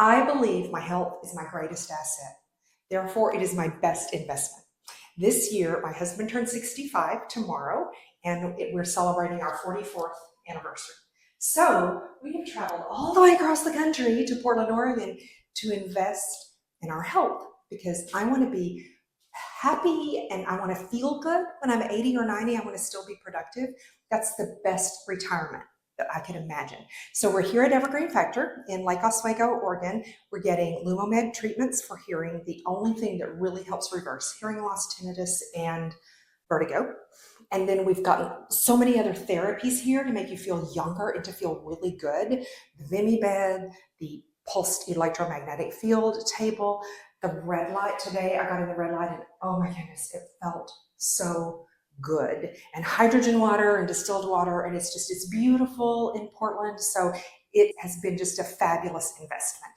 I believe my health is my greatest asset. Therefore, it is my best investment. This year, my husband turned 65 tomorrow, and we're celebrating our 44th anniversary. So we have traveled all the way across the country to Portland, Oregon to invest in our health because I want to be happy and I want to feel good when I'm 80 or 90. I want to still be productive. That's the best retirement that I could imagine. So we're here at Evergreen Factor in Lake Oswego, Oregon. We're getting LUMOMED treatments for hearing, the only thing that really helps reverse hearing loss, tinnitus, and vertigo. And then we've got so many other therapies here to make you feel younger and to feel really good. The Vimy bed, the pulsed electromagnetic field table, the red light today. I got in the red light and oh my goodness, it felt so good. And hydrogen water and distilled water, and it's beautiful in Portland. So it has been just a fabulous investment.